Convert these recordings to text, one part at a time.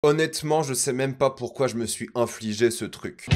Honnêtement, je sais même pas pourquoi je me suis infligé ce truc.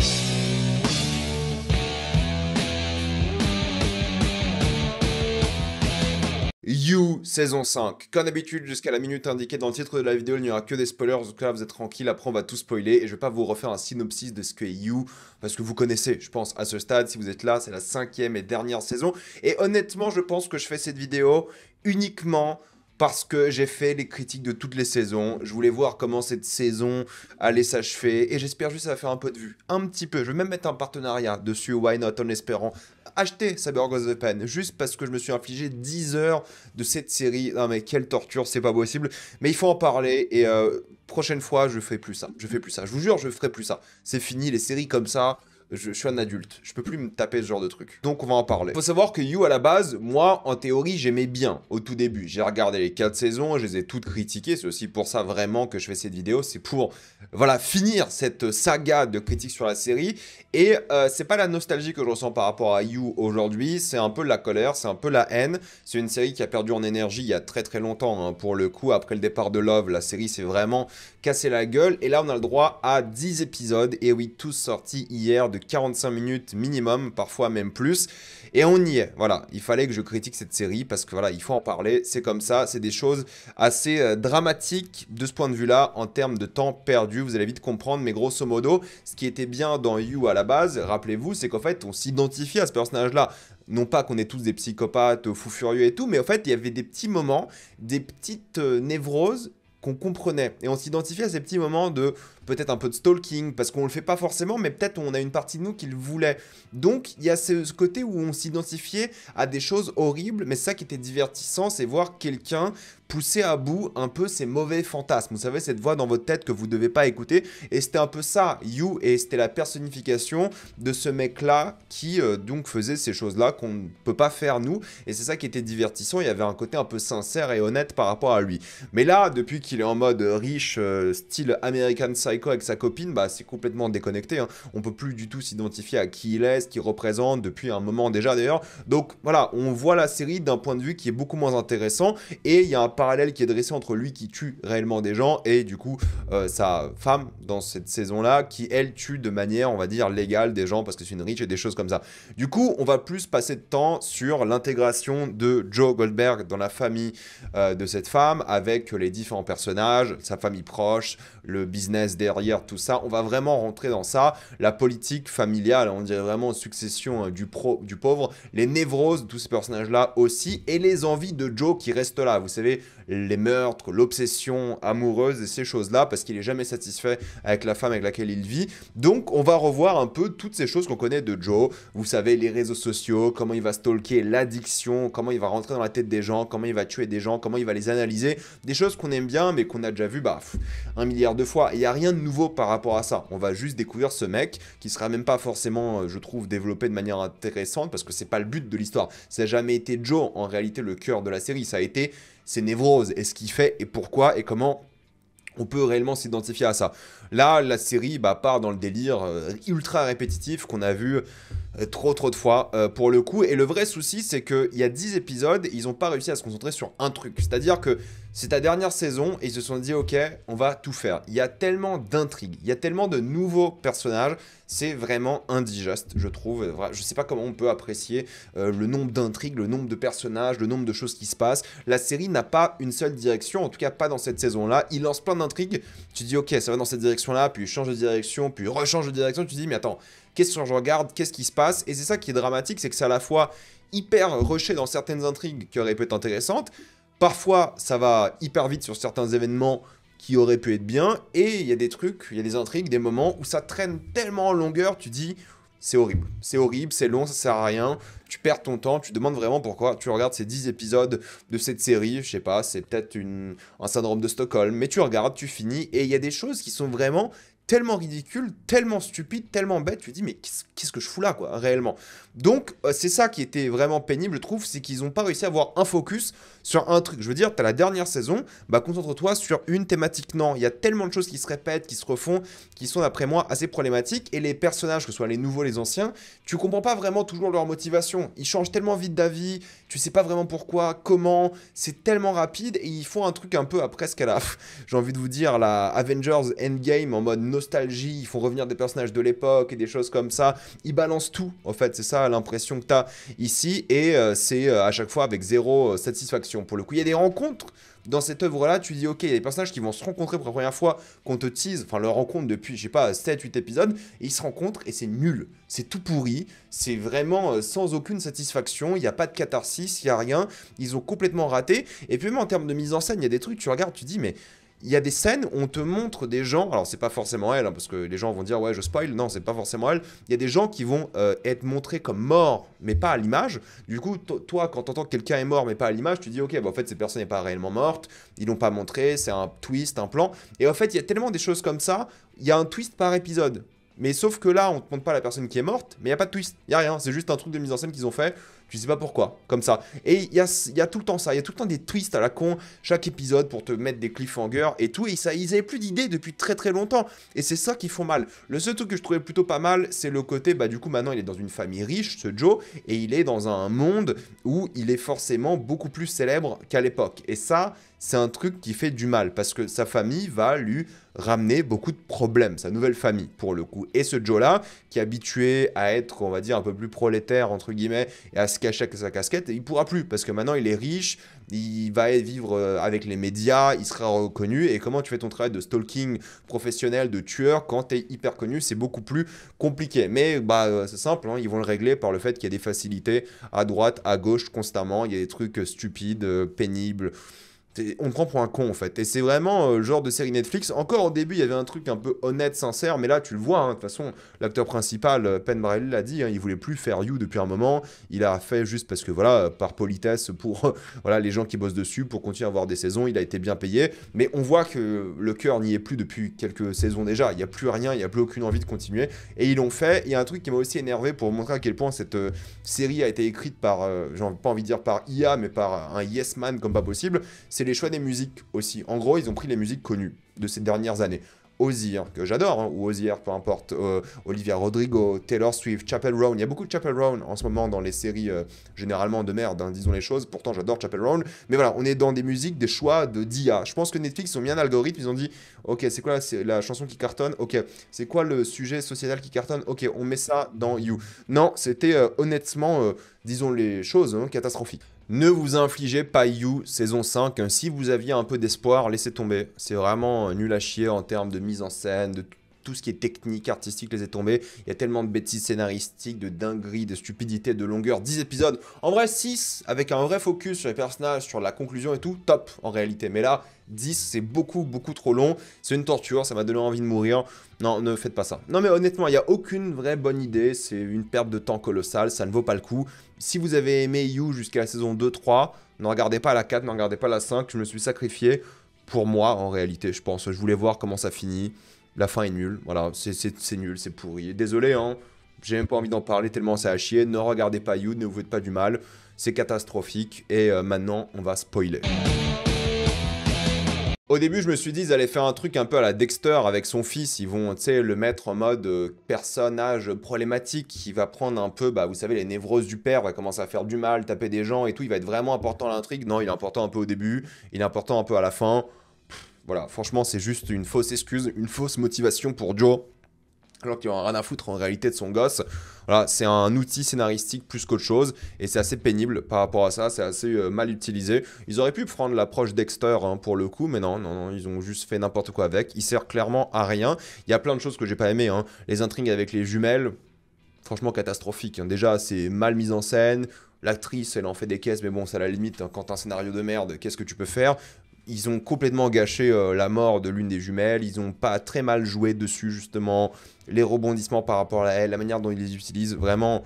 You, saison 5. Comme d'habitude, jusqu'à la minute indiquée dans le titre de la vidéo, il n'y aura que des spoilers, donc là vous êtes tranquille, après on va tout spoiler, et je vais pas vous refaire un synopsis de ce qu'est You, parce que vous connaissez, je pense, à ce stade, si vous êtes là, c'est la 5e et dernière saison, et honnêtement, je pense que je fais cette vidéo uniquement parce que j'ai fait les critiques de toutes les saisons, je voulais voir comment cette saison allait s'achever, et j'espère juste que ça va faire un peu de vue, un petit peu, je vais même mettre un partenariat dessus, why not, en espérant acheter Cyber Goes the Pen, juste parce que je me suis infligé 10 heures de cette série. Non mais quelle torture, c'est pas possible. Mais il faut en parler et prochaine fois, je fais plus ça. Je fais plus ça. Je vous jure, je ferai plus ça. C'est fini, les séries comme ça. Je suis un adulte, je peux plus me taper ce genre de truc. Donc on va en parler. Faut savoir que You à la base, moi en théorie j'aimais bien au tout début. J'ai regardé les 4 saisons, je les ai toutes critiquées. C'est aussi pour ça vraiment que je fais cette vidéo. C'est pour voilà finir cette saga de critiques sur la série. Et c'est pas la nostalgie que je ressens par rapport à You aujourd'hui, c'est un peu la colère, c'est un peu la haine. C'est une série qui a perdu en énergie il y a très très longtemps. Hein. Pour le coup, après le départ de Love, la série s'est vraiment cassé la gueule. Et là on a le droit à 10 épisodes. Et oui, tous sortis hier de 45 minutes minimum, parfois même plus. Et on y est, voilà. Il fallait que je critique cette série parce que voilà, il faut en parler. C'est comme ça, c'est des choses assez dramatiques de ce point de vue-là en termes de temps perdu. Vous allez vite comprendre, mais grosso modo, ce qui était bien dans You à la base, rappelez-vous, c'est qu'en fait, on s'identifie à ce personnage-là. Non pas qu'on est tous des psychopathes, fous furieux et tout, mais en fait, il y avait des petits moments, des petites névroses qu'on comprenait. Et on s'identifiait à ces petits moments de peut-être un peu de stalking, parce qu'on le fait pas forcément, mais peut-être on a une partie de nous qui le voulait. Donc il y a ce côté où on s'identifiait à des choses horribles, mais ça qui était divertissant, c'est voir quelqu'un pousser à bout un peu ses mauvais fantasmes. Vous savez, cette voix dans votre tête que vous devez pas écouter. Et c'était un peu ça, You, et c'était la personnification de ce mec-là qui donc faisait ces choses-là qu'on ne peut pas faire nous. Et c'est ça qui était divertissant. Il y avait un côté un peu sincère et honnête par rapport à lui. Mais là, depuis qu'il est en mode riche, style American Psycho avec sa copine, bah c'est complètement déconnecté. Hein. On peut plus du tout s'identifier à qui il est, ce qu'il représente depuis un moment déjà d'ailleurs. Donc voilà, on voit la série d'un point de vue qui est beaucoup moins intéressant. Et il y a un parallèle qui est dressé entre lui qui tue réellement des gens et du coup sa femme dans cette saison-là qui elle tue de manière on va dire légale des gens parce que c'est une riche et des choses comme ça. Du coup on va plus passer de temps sur l'intégration de Joe Goldberg dans la famille de cette femme avec les différents personnages, sa famille proche, le business derrière tout ça. On va vraiment rentrer dans ça, la politique familiale, on dirait vraiment succession du pauvre, les névroses de tous ces personnages-là aussi et les envies de Joe qui restent là. Vous savez, les meurtres, l'obsession amoureuse et ces choses-là, parce qu'il est jamais satisfait avec la femme avec laquelle il vit. Donc, on va revoir un peu toutes ces choses qu'on connaît de Joe. Vous savez, les réseaux sociaux, comment il va stalker, l'addiction, comment il va rentrer dans la tête des gens, comment il va tuer des gens, comment il va les analyser. Des choses qu'on aime bien, mais qu'on a déjà vu, un milliard de fois. Il n'y a rien de nouveau par rapport à ça. On va juste découvrir ce mec qui sera même pas forcément, je trouve, développé de manière intéressante, parce que c'est pas le but de l'histoire. Ça n'a jamais été Joe, en réalité, le cœur de la série. Ça a été ses névroses et ce qu'il fait et pourquoi et comment on peut réellement s'identifier à ça. Là, la série part dans le délire ultra répétitif qu'on a vu trop de fois pour le coup. Et le vrai souci, c'est qu'il y a 10 épisodes, ils n'ont pas réussi à se concentrer sur un truc. C'est-à-dire que c'est ta dernière saison et ils se sont dit, ok, on va tout faire. Il y a tellement d'intrigues, il y a tellement de nouveaux personnages, c'est vraiment indigeste, je trouve. Je sais pas comment on peut apprécier le nombre d'intrigues, le nombre de personnages, le nombre de choses qui se passent. La série n'a pas une seule direction, en tout cas pas dans cette saison-là. Il lance plein d'intrigues, tu dis, ok, ça va dans cette direction-là, puis il change de direction, puis il rechange de direction, tu te dis, mais attends, qu'est-ce que je regarde, qu'est-ce qui se passe? Et c'est ça qui est dramatique, c'est que c'est à la fois hyper rushé dans certaines intrigues qui auraient pu être intéressantes, parfois ça va hyper vite sur certains événements qui auraient pu être bien, et il y a des trucs, il y a des intrigues, des moments où ça traîne tellement en longueur, tu dis, c'est horrible, c'est long, ça sert à rien, tu perds ton temps, tu te demandes vraiment pourquoi tu regardes ces 10 épisodes de cette série, je sais pas, c'est peut-être un syndrome de Stockholm, mais tu regardes, tu finis, et il y a des choses qui sont vraiment tellement ridicule, tellement stupide, tellement bête, tu te dis mais qu'est-ce que je fous là quoi, réellement. Donc c'est ça qui était vraiment pénible je trouve, c'est qu'ils n'ont pas réussi à avoir un focus sur un truc. Je veux dire, t'as la dernière saison, bah concentre-toi sur une thématique. Non, il y a tellement de choses qui se répètent, qui se refont, qui sont d'après moi assez problématiques, et les personnages, que ce soit les nouveaux, les anciens, tu comprends pas vraiment toujours leur motivation. Ils changent tellement vite d'avis, tu sais pas vraiment pourquoi, comment, c'est tellement rapide, et ils font un truc un peu à presque à la, j'ai envie de vous dire, la Avengers Endgame en mode nostalgie, ils font revenir des personnages de l'époque et des choses comme ça, ils balancent tout, en fait, c'est ça l'impression que t'as ici, et c'est à chaque fois avec zéro satisfaction. Pour le coup, il y a des rencontres dans cette œuvre-là, tu dis, ok, il y a des personnages qui vont se rencontrer pour la première fois, qu'on te tease, enfin, leur rencontre depuis, je sais pas, 7-8 épisodes, et ils se rencontrent et c'est nul. C'est tout pourri, c'est vraiment sans aucune satisfaction, il n'y a pas de catharsis, il n'y a rien, ils ont complètement raté. Et puis même en termes de mise en scène, il y a des trucs, tu regardes, tu dis, mais il y a des scènes où on te montre des gens, alors c'est pas forcément elle, hein, parce que les gens vont dire ouais je spoil, non c'est pas forcément elle, il y a des gens qui vont être montrés comme morts mais pas à l'image, du coup toi quand t'entends que quelqu'un est mort mais pas à l'image, tu dis ok bah en fait cette personne n'est pas réellement morte, ils l'ont pas montré, c'est un twist, un plan, et en fait il y a tellement des choses comme ça, il y a un twist par épisode. Mais sauf que là, on te montre pas la personne qui est morte, mais il n'y a pas de twist, il n'y a rien, c'est juste un truc de mise en scène qu'ils ont fait, tu sais pas pourquoi, comme ça. Et il y a tout le temps ça, il y a tout le temps des twists à la con, chaque épisode pour te mettre des cliffhangers et tout, et ça, ils avaient plus d'idées depuis très très longtemps, et c'est ça qui font mal. Le seul truc que je trouvais plutôt pas mal, c'est le côté, bah du coup maintenant il est dans une famille riche, ce Joe, et il est dans un monde où il est forcément beaucoup plus célèbre qu'à l'époque. Et ça, c'est un truc qui fait du mal, parce que sa famille va lui ramener beaucoup de problèmes, sa nouvelle famille pour le coup. Et ce Joe-là, qui est habitué à être, on va dire, un peu plus prolétaire, entre guillemets, et à se cacher avec sa casquette, il pourra plus, parce que maintenant il est riche, il va vivre avec les médias, il sera reconnu, et comment tu fais ton travail de stalking professionnel, de tueur, quand t'es hyper connu, c'est beaucoup plus compliqué. Mais bah c'est simple, hein, ils vont le régler par le fait qu'il y a des facilités à droite, à gauche, constamment, il y a des trucs stupides, pénibles. On te prend pour un con en fait. Et c'est vraiment le genre de série Netflix. Encore au début, il y avait un truc un peu honnête, sincère, mais là tu le vois. Hein, de toute façon, l'acteur principal, Penn Badley, l'a dit, hein, il voulait plus faire You depuis un moment. Il a fait juste parce que voilà, par politesse pour voilà, les gens qui bossent dessus, pour continuer à avoir des saisons. Il a été bien payé. Mais on voit que le cœur n'y est plus depuis quelques saisons déjà. Il n'y a plus rien, il n'y a plus aucune envie de continuer. Et ils l'ont fait. Il y a un truc qui m'a aussi énervé pour montrer à quel point cette série a été écrite par, j'ai pas envie de dire par IA, mais par un yes man comme pas possible. C'est les choix des musiques aussi. En gros, ils ont pris les musiques connues de ces dernières années. Ozzy, hein, que j'adore, hein, ou Ozzy, peu importe, Olivia Rodrigo, Taylor Swift, Chappell Roan. Il y a beaucoup de Chappell Roan en ce moment dans les séries généralement de merde, hein, disons les choses. Pourtant, j'adore Chappell Roan. Mais voilà, on est dans des musiques, des choix d'IA. Je pense que Netflix ont mis un algorithme, ils ont dit ok, c'est quoi la chanson qui cartonne. Ok, c'est quoi le sujet sociétal qui cartonne. Ok, on met ça dans You. Non, c'était honnêtement, disons les choses, hein, catastrophiques. Ne vous infligez pas You saison 5, hein. Si vous aviez un peu d'espoir, laissez tomber. C'est vraiment nul à chier en termes de mise en scène, de tout ce qui est technique, artistique, laissez tomber. Il y a tellement de bêtises scénaristiques, de dingueries, de stupidités, de longueur. 10 épisodes, en vrai 6, avec un vrai focus sur les personnages, sur la conclusion et tout, top en réalité. Mais là, 10, c'est beaucoup trop long. C'est une torture, ça m'a donné envie de mourir. Non, ne faites pas ça. Non mais honnêtement, il n'y a aucune vraie bonne idée. C'est une perte de temps colossale, ça ne vaut pas le coup. Si vous avez aimé You jusqu'à la saison 2-3, ne regardez pas la 4, ne regardez pas la 5. Je me suis sacrifié pour moi en réalité, je pense. Je voulais voir comment ça finit. La fin est nulle, voilà, c'est nul, c'est pourri. Désolé, hein, j'ai même pas envie d'en parler tellement c'est à chier. Ne regardez pas You, ne vous faites pas du mal. C'est catastrophique. Et maintenant, on va spoiler. Au début, je me suis dit, ils allaient faire un truc un peu à la Dexter avec son fils. Ils vont, tu sais, le mettre en mode personnage problématique qui va prendre un peu, bah, vous savez, les névroses du père, va commencer à faire du mal, taper des gens et tout. Il va être vraiment important à l'intrigue. Non, il est important un peu au début, il est important un peu à la fin. Voilà, franchement, c'est juste une fausse excuse, une fausse motivation pour Joe. Alors qu'il en a rien à foutre en réalité de son gosse. Voilà, c'est un outil scénaristique plus qu'autre chose. Et c'est assez pénible par rapport à ça. C'est assez mal utilisé. Ils auraient pu prendre l'approche Dexter hein, pour le coup. Mais non, ils ont juste fait n'importe quoi avec. Il sert clairement à rien. Il y a plein de choses que j'ai pas aimé. Hein. Les intrigues avec les jumelles, franchement catastrophique. Hein. Déjà, c'est mal mis en scène. L'actrice, elle en fait des caisses. Mais bon, c'est à la limite. Hein, quand t'as un scénario de merde, qu'est-ce que tu peux faire ? Ils ont complètement gâché la mort de l'une des jumelles. Ils ont pas très mal joué dessus, justement. Les rebondissements par rapport à elle, la manière dont ils les utilisent. Vraiment,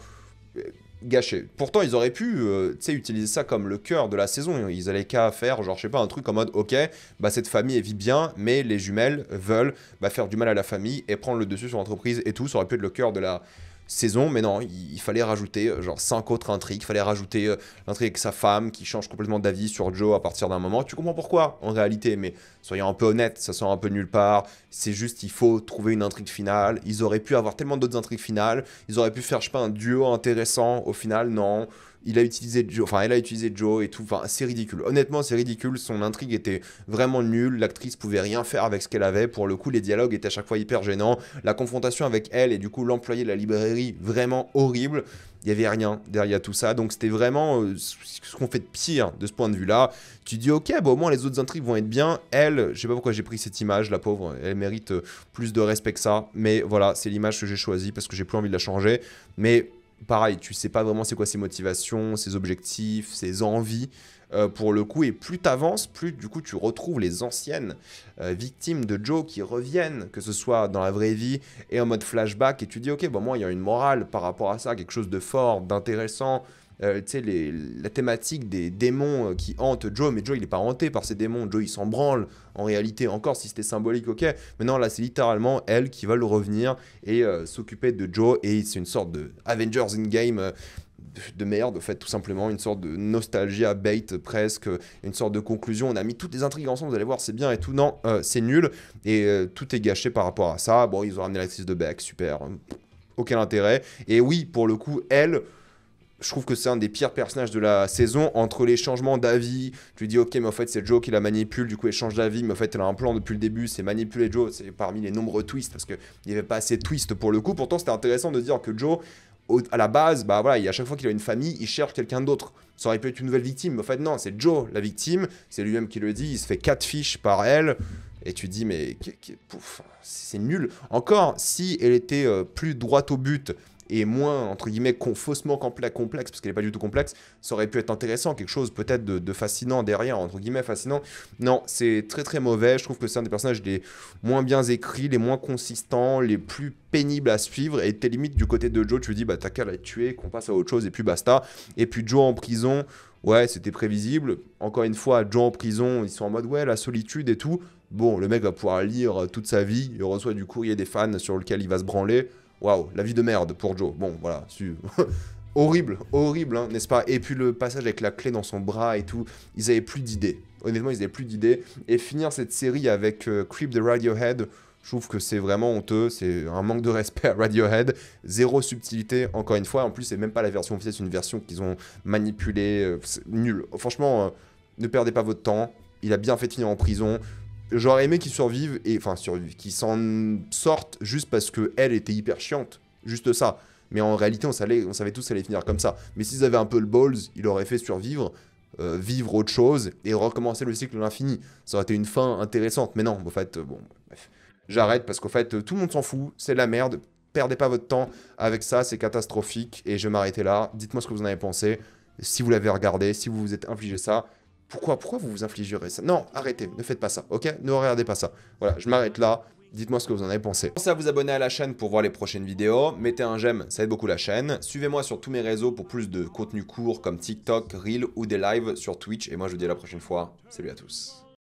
gâché. Pourtant, ils auraient pu, tu sais, utiliser ça comme le cœur de la saison. Ils allaient qu'à faire, genre, je sais pas, un truc en mode, ok, bah cette famille, elle vit bien, mais les jumelles veulent bah, faire du mal à la famille et prendre le dessus sur l'entreprise et tout. Ça aurait pu être le cœur de la saison, mais non, il fallait rajouter genre 5 autres intrigues. Il fallait rajouter l'intrigue avec sa femme qui change complètement d'avis sur Joe à partir d'un moment. Tu comprends pourquoi en réalité, mais soyons un peu honnêtes, ça sort un peu de nulle part. C'est juste, il faut trouver une intrigue finale. Ils auraient pu avoir tellement d'autres intrigues finales. Ils auraient pu faire, je sais pas, un duo intéressant. Au final, non. Il a utilisé Joe, enfin elle a utilisé Joe et tout, enfin c'est ridicule. Honnêtement c'est ridicule, son intrigue était vraiment nulle, l'actrice pouvait rien faire avec ce qu'elle avait, pour le coup les dialogues étaient à chaque fois hyper gênants, la confrontation avec elle et du coup l'employé de la librairie vraiment horrible, il y avait rien derrière tout ça, donc c'était vraiment ce qu'on fait de pire de ce point de vue là. Tu dis ok, bon au moins les autres intrigues vont être bien, elle, je sais pas pourquoi j'ai pris cette image, la pauvre, elle mérite plus de respect que ça, mais voilà c'est l'image que j'ai choisie parce que j'ai plus envie de la changer, mais pareil, tu sais pas vraiment c'est quoi ses motivations, ses objectifs, ses envies pour le coup. Et plus t'avances, plus du coup tu retrouves les anciennes victimes de Joe qui reviennent, que ce soit dans la vraie vie et en mode flashback. Et tu dis ok, bon moi il y a une morale par rapport à ça, quelque chose de fort, d'intéressant. Tu sais, la thématique des démons qui hantent Joe, mais Joe il est pas hanté par ces démons, Joe il s'en branle en réalité, encore si c'était symbolique, ok, mais non là c'est littéralement elle qui va le revenir et s'occuper de Joe, et c'est une sorte de Avengers Endgame de merde, en fait, tout simplement, une sorte de nostalgie à bait presque, une sorte de conclusion. On a mis toutes les intrigues ensemble, vous allez voir, c'est bien et tout. Non, c'est nul et tout est gâché par rapport à ça. Bon, ils ont ramené l'actrice de Beck, super, aucun intérêt. Et oui, pour le coup, elle, je trouve que c'est un des pires personnages de la saison. Entre les changements d'avis, tu lui dis ok mais en fait c'est Joe qui la manipule, du coup elle change d'avis, mais en fait elle a un plan depuis le début, c'est manipuler Joe. C'est parmi les nombreux twists parce qu'il n'y avait pas assez de twists pour le coup. Pourtant c'était intéressant de dire que Joe à la base, bah voilà, à chaque fois qu'il a une famille, il cherche quelqu'un d'autre. Ça aurait pu être une nouvelle victime, mais en fait non, c'est Joe la victime, c'est lui-même qui le dit, il se fait 4 fiches par elle, et tu dis mais c'est nul. Encore, si elle était plus droite au but, et moins, entre guillemets, faussement complexe, parce qu'elle n'est pas du tout complexe, ça aurait pu être intéressant, quelque chose peut-être de fascinant derrière, entre guillemets, fascinant. Non, c'est très très mauvais, je trouve que c'est un des personnages les moins bien écrits, les moins consistants, les plus pénibles à suivre, et t'es limite du côté de Joe, tu te dis, bah t'as qu'à la tuer, qu'on passe à autre chose, et puis basta. Et puis Joe en prison, ouais, c'était prévisible. Encore une fois, Joe en prison, ils sont en mode, ouais, la solitude et tout. Bon, le mec va pouvoir lire toute sa vie, il reçoit du courrier des fans sur lequel il va se branler. Waouh, la vie de merde pour Joe. Bon, voilà, horrible, horrible, hein, n'est-ce pas? Et puis le passage avec la clé dans son bras et tout, ils avaient plus d'idées. Honnêtement, ils avaient plus d'idées. Et finir cette série avec Creep de Radiohead, je trouve que c'est vraiment honteux. C'est un manque de respect à Radiohead. Zéro subtilité, encore une fois. En plus, c'est même pas la version officielle, c'est une version qu'ils ont manipulée. C'est nul. Franchement, ne perdez pas votre temps. Il a bien fait de finir en prison. J'aurais aimé qu'ils survivent, et enfin survivent, qu'ils s'en sortent juste parce que elle était hyper chiante, juste ça. Mais en réalité, on savait tous qu'elle allait finir comme ça. Mais s'ils avaient un peu le balls, il aurait fait survivre, vivre autre chose et recommencer le cycle de l'infini. Ça aurait été une fin intéressante. Mais non, en fait, bon, bref. J'arrête parce qu'en fait, tout le monde s'en fout, c'est de la merde. Perdez pas votre temps avec ça, c'est catastrophique. Et je vais m'arrêter là. Dites-moi ce que vous en avez pensé. Si vous l'avez regardé, si vous vous êtes infligé ça. Pourquoi vous vous infligerez ça? Non, arrêtez, ne faites pas ça, ok? Ne regardez pas ça. Voilà, je m'arrête là. Dites-moi ce que vous en avez pensé. Pensez à vous abonner à la chaîne pour voir les prochaines vidéos. Mettez un j'aime, ça aide beaucoup la chaîne. Suivez-moi sur tous mes réseaux pour plus de contenu court comme TikTok, Reel ou des lives sur Twitch. Et moi, je vous dis à la prochaine fois. Salut à tous.